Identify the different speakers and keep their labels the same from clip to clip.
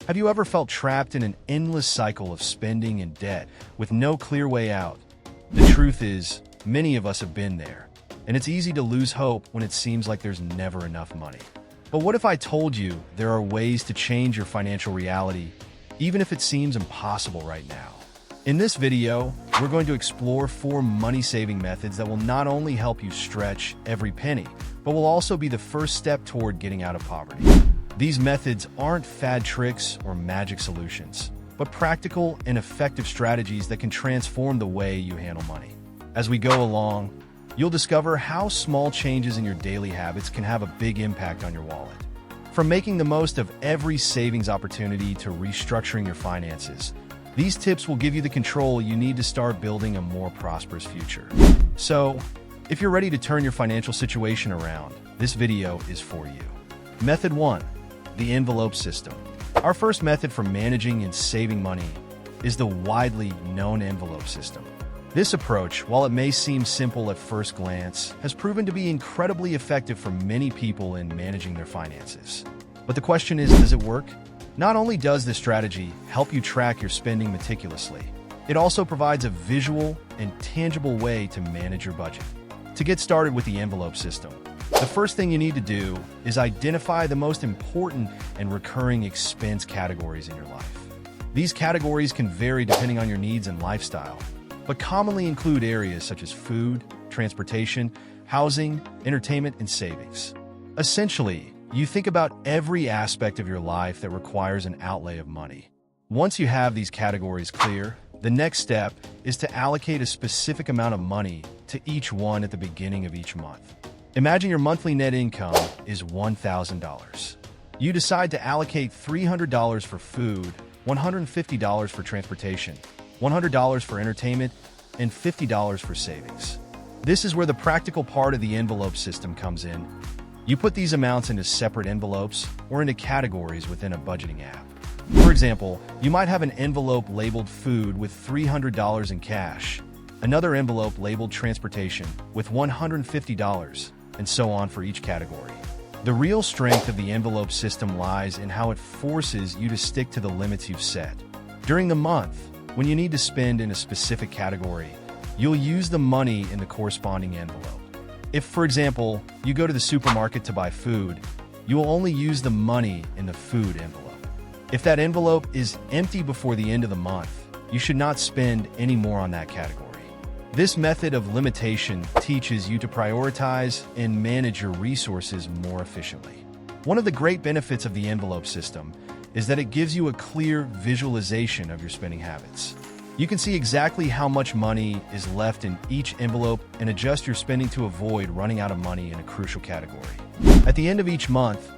Speaker 1: Have you ever felt trapped in an endless cycle of spending and debt with no clear way out? The truth is, many of us have been there, and it's easy to lose hope when it seems like there's never enough money. But what if I told you there are ways to change your financial reality, even if it seems impossible right now? In this video, we're going to explore 4 money-saving methods that will not only help you stretch every penny, but will also be the first step toward getting out of poverty. These methods aren't fad tricks or magic solutions, but practical and effective strategies that can transform the way you handle money. As we go along, you'll discover how small changes in your daily habits can have a big impact on your wallet. From making the most of every savings opportunity to restructuring your finances, these tips will give you the control you need to start building a more prosperous future. So, if you're ready to turn your financial situation around, this video is for you. Method 1. The envelope system. Our first method for managing and saving money is the widely known envelope system. This approach, while it may seem simple at first glance, has proven to be incredibly effective for many people in managing their finances. But the question is, does it work? Not only does this strategy help you track your spending meticulously, it also provides a visual and tangible way to manage your budget. To get started with the envelope system, the first thing you need to do is identify the most important and recurring expense categories in your life. These categories can vary depending on your needs and lifestyle, but commonly include areas such as food, transportation, housing, entertainment, and savings. Essentially, you think about every aspect of your life that requires an outlay of money. Once you have these categories clear, the next step is to allocate a specific amount of money to each one at the beginning of each month. Imagine your monthly net income is $1,000. You decide to allocate $300 for food, $150 for transportation, $100 for entertainment, and $50 for savings. This is where the practical part of the envelope system comes in. You put these amounts into separate envelopes or into categories within a budgeting app. For example, you might have an envelope labeled food with $300 in cash, another envelope labeled transportation with $150, and so on for each category. The real strength of the envelope system lies in how it forces you to stick to the limits you've set. During the month, when you need to spend in a specific category, you'll use the money in the corresponding envelope. If, for example, you go to the supermarket to buy food, you will only use the money in the food envelope. If that envelope is empty before the end of the month, you should not spend any more on that category. This method of limitation teaches you to prioritize and manage your resources more efficiently. One of the great benefits of the envelope system is that it gives you a clear visualization of your spending habits. You can see exactly how much money is left in each envelope and adjust your spending to avoid running out of money in a crucial category. At the end of each month,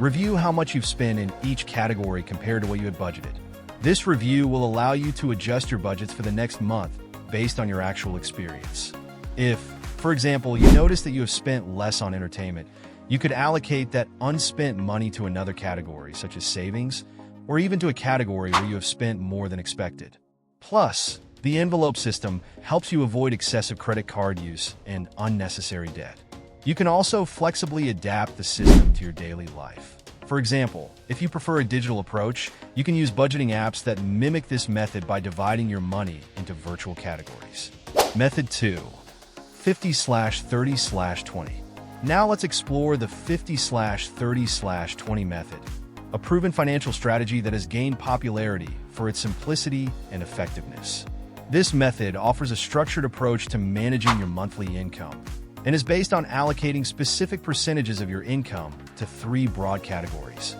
Speaker 1: review how much you've spent in each category compared to what you had budgeted. This review will allow you to adjust your budgets for the next month based on your actual experience. If, for example, you notice that you have spent less on entertainment, you could allocate that unspent money to another category, such as savings, or even to a category where you have spent more than expected. Plus, the envelope system helps you avoid excessive credit card use and unnecessary debt. You can also flexibly adapt the system to your daily life. For example, if you prefer a digital approach, you can use budgeting apps that mimic this method by dividing your money into virtual categories. Method 2. 50/30/20. Now let's explore the 50/30/20 method, a proven financial strategy that has gained popularity for its simplicity and effectiveness. This method offers a structured approach to managing your monthly income and is based on allocating specific percentages of your income to 3 broad categories: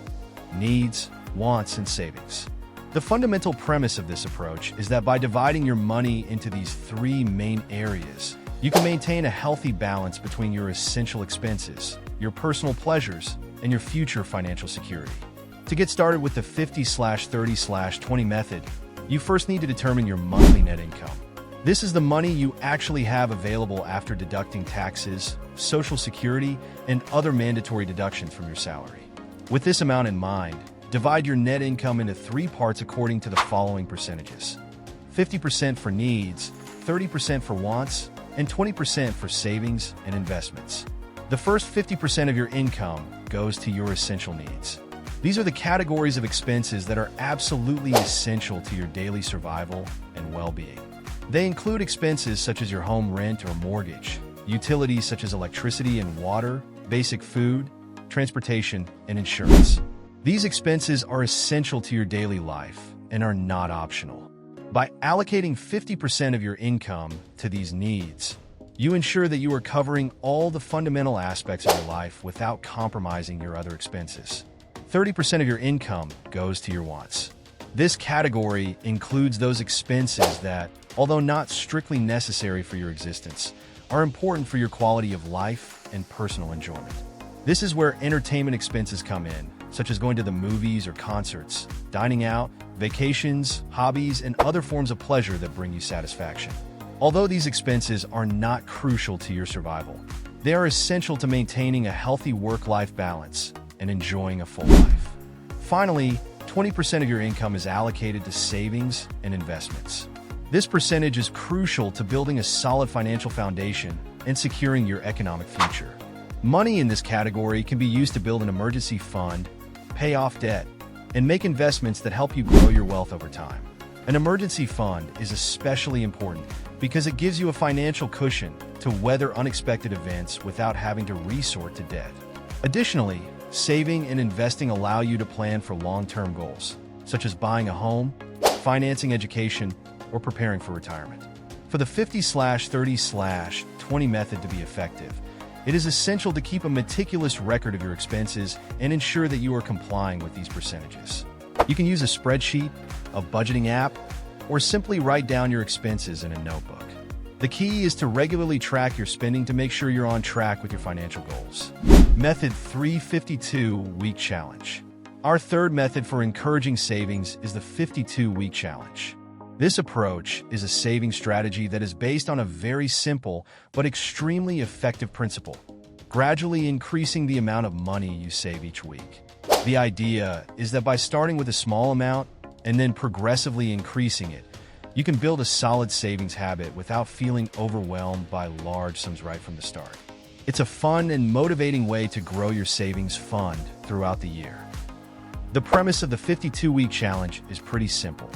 Speaker 1: needs, wants, and savings. The fundamental premise of this approach is that by dividing your money into these 3 main areas, you can maintain a healthy balance between your essential expenses, your personal pleasures, and your future financial security. To get started with the 50/30/20 method, you first need to determine your monthly net income. This is the money you actually have available after deducting taxes, Social Security, and other mandatory deductions from your salary. With this amount in mind, divide your net income into 3 parts according to the following percentages: 50% for needs, 30% for wants, and 20% for savings and investments. The first 50% of your income goes to your essential needs. These are the categories of expenses that are absolutely essential to your daily survival and well-being. They include expenses such as your home rent or mortgage, utilities such as electricity and water, basic food, transportation, and insurance. These expenses are essential to your daily life and are not optional. By allocating 50% of your income to these needs, you ensure that you are covering all the fundamental aspects of your life without compromising your other expenses. 30% of your income goes to your wants. This category includes those expenses that, although not strictly necessary for your existence, are important for your quality of life and personal enjoyment. This is where entertainment expenses come in, such as going to the movies or concerts, dining out, vacations, hobbies, and other forms of pleasure that bring you satisfaction. Although these expenses are not crucial to your survival, they are essential to maintaining a healthy work-life balance and enjoying a full life. Finally, 20% of your income is allocated to savings and investments. This percentage is crucial to building a solid financial foundation and securing your economic future. Money in this category can be used to build an emergency fund, pay off debt, and make investments that help you grow your wealth over time. An emergency fund is especially important because it gives you a financial cushion to weather unexpected events without having to resort to debt. Additionally, saving and investing allow you to plan for long-term goals, such as buying a home, financing education, or preparing for retirement. For the 50/30/20 method to be effective, it is essential to keep a meticulous record of your expenses and ensure that you are complying with these percentages. You can use a spreadsheet, a budgeting app, or simply write down your expenses in a notebook. The key is to regularly track your spending to make sure you're on track with your financial goals. Method 352-Week Challenge. Our third method for encouraging savings is the 52-Week Challenge. This approach is a saving strategy that is based on a very simple but extremely effective principle: gradually increasing the amount of money you save each week. The idea is that by starting with a small amount and then progressively increasing it, you can build a solid savings habit without feeling overwhelmed by large sums right from the start. It's a fun and motivating way to grow your savings fund throughout the year. The premise of the 52-Week Challenge is pretty simple.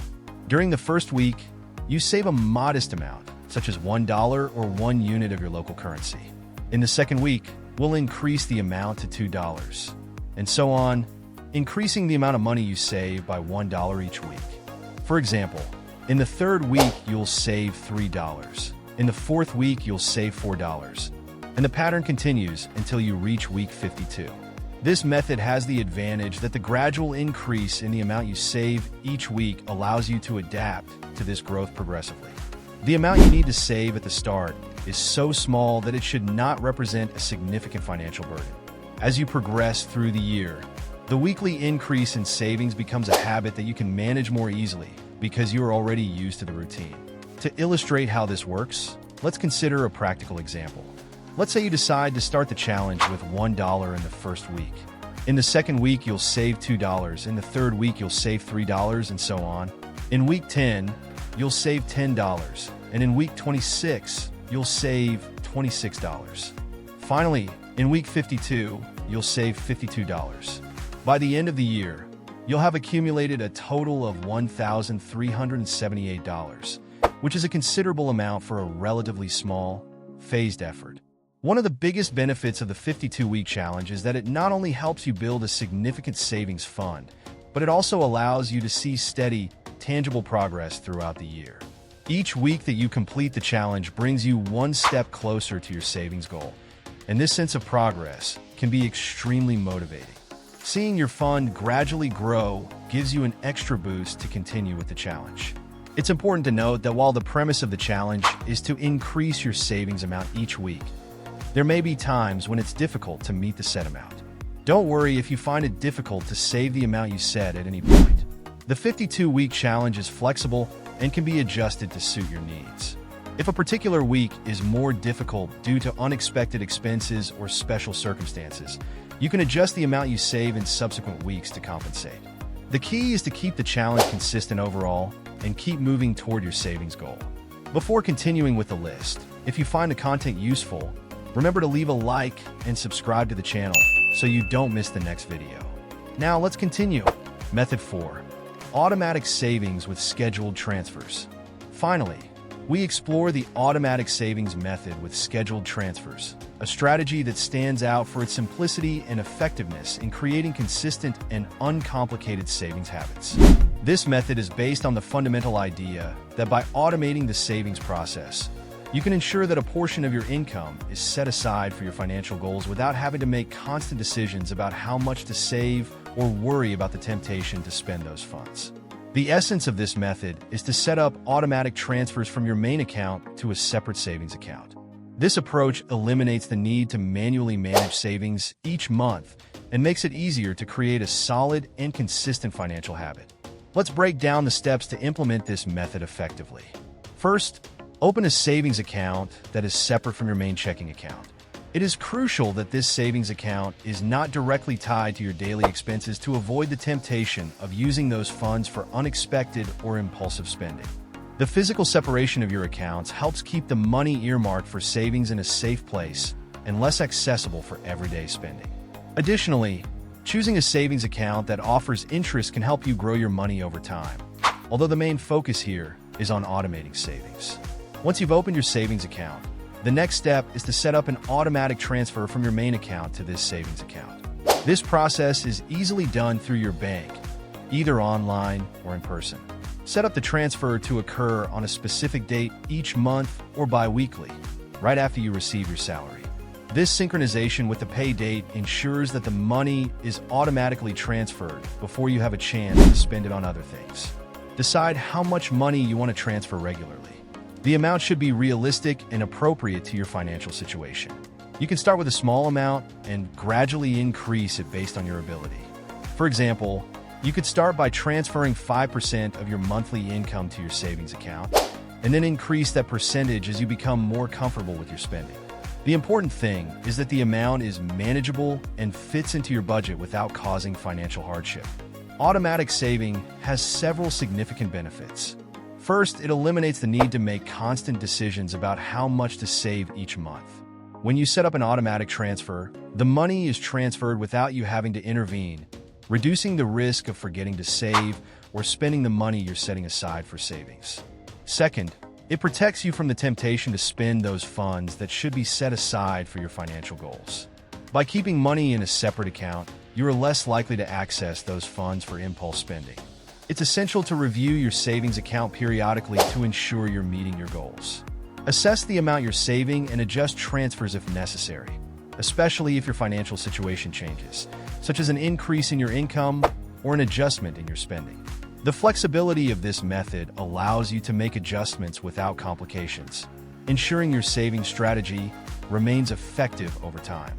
Speaker 1: During the first week, you save a modest amount, such as $1 or 1 unit of your local currency. In the second week, we'll increase the amount to $2, and so on, increasing the amount of money you save by $1 each week. For example, in the third week, you'll save $3. In the fourth week, you'll save $4. And the pattern continues until you reach week 52. This method has the advantage that the gradual increase in the amount you save each week allows you to adapt to this growth progressively. The amount you need to save at the start is so small that it should not represent a significant financial burden. As you progress through the year, the weekly increase in savings becomes a habit that you can manage more easily because you are already used to the routine. To illustrate how this works, let's consider a practical example. Let's say you decide to start the challenge with $1 in the first week. In the second week, you'll save $2. In the third week, you'll save $3, and so on. In week 10, you'll save $10. And in week 26, you'll save $26. Finally, in week 52, you'll save $52. By the end of the year, you'll have accumulated a total of $1,378, which is a considerable amount for a relatively small, phased effort. One of the biggest benefits of the 52-Week Challenge is that it not only helps you build a significant savings fund, but it also allows you to see steady, tangible progress throughout the year. Each week that you complete the challenge brings you one step closer to your savings goal, and this sense of progress can be extremely motivating. Seeing your fund gradually grow gives you an extra boost to continue with the challenge. It's important to note that while the premise of the challenge is to increase your savings amount each week, there may be times when it's difficult to meet the set amount. Don't worry if you find it difficult to save the amount you set at any point. The 52-Week Challenge is flexible and can be adjusted to suit your needs. If a particular week is more difficult due to unexpected expenses or special circumstances, you can adjust the amount you save in subsequent weeks to compensate. The key is to keep the challenge consistent overall and keep moving toward your savings goal. Before continuing with the list, if you find the content useful, remember to leave a like and subscribe to the channel so you don't miss the next video. Now let's continue. Method 4. Automatic savings with scheduled transfers. Finally, we explore the automatic savings method with scheduled transfers, a strategy that stands out for its simplicity and effectiveness in creating consistent and uncomplicated savings habits. This method is based on the fundamental idea that by automating the savings process, you can ensure that a portion of your income is set aside for your financial goals without having to make constant decisions about how much to save or worry about the temptation to spend those funds. The essence of this method is to set up automatic transfers from your main account to a separate savings account. This approach eliminates the need to manually manage savings each month and makes it easier to create a solid and consistent financial habit. Let's break down the steps to implement this method effectively. First, open a savings account that is separate from your main checking account. It is crucial that this savings account is not directly tied to your daily expenses to avoid the temptation of using those funds for unexpected or impulsive spending. The physical separation of your accounts helps keep the money earmarked for savings in a safe place and less accessible for everyday spending. Additionally, choosing a savings account that offers interest can help you grow your money over time, although the main focus here is on automating savings. Once you've opened your savings account, the next step is to set up an automatic transfer from your main account to this savings account. This process is easily done through your bank, either online or in person. Set up the transfer to occur on a specific date each month or bi-weekly, right after you receive your salary. This synchronization with the pay date ensures that the money is automatically transferred before you have a chance to spend it on other things. Decide how much money you want to transfer regularly. The amount should be realistic and appropriate to your financial situation. You can start with a small amount and gradually increase it based on your ability. For example, you could start by transferring 5% of your monthly income to your savings account, and then increase that percentage as you become more comfortable with your spending. The important thing is that the amount is manageable and fits into your budget without causing financial hardship. Automatic saving has several significant benefits. First, it eliminates the need to make constant decisions about how much to save each month. When you set up an automatic transfer, the money is transferred without you having to intervene, reducing the risk of forgetting to save or spending the money you're setting aside for savings. Second, it protects you from the temptation to spend those funds that should be set aside for your financial goals. By keeping money in a separate account, you are less likely to access those funds for impulse spending. It's essential to review your savings account periodically to ensure you're meeting your goals. Assess the amount you're saving and adjust transfers if necessary, especially if your financial situation changes, such as an increase in your income or an adjustment in your spending. The flexibility of this method allows you to make adjustments without complications, ensuring your saving strategy remains effective over time.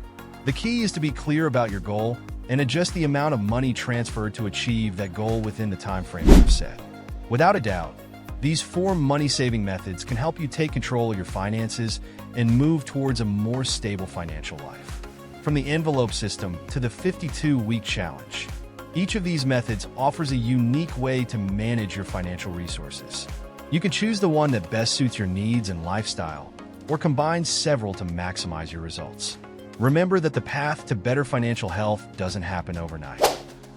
Speaker 1: The key is to be clear about your goal and adjust the amount of money transferred to achieve that goal within the time frame you've set. Without a doubt, these 4 money-saving methods can help you take control of your finances and move towards a more stable financial life. From the envelope system to the 52-week challenge, each of these methods offers a unique way to manage your financial resources. You can choose the one that best suits your needs and lifestyle, or combine several to maximize your results. Remember that the path to better financial health doesn't happen overnight.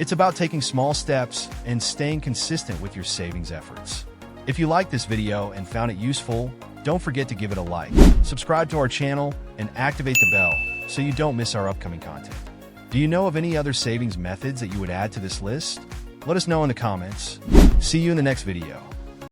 Speaker 1: It's about taking small steps and staying consistent with your savings efforts. If you liked this video and found it useful, don't forget to give it a like, subscribe to our channel, and activate the bell so you don't miss our upcoming content. Do you know of any other savings methods that you would add to this list? Let us know in the comments. See you in the next video.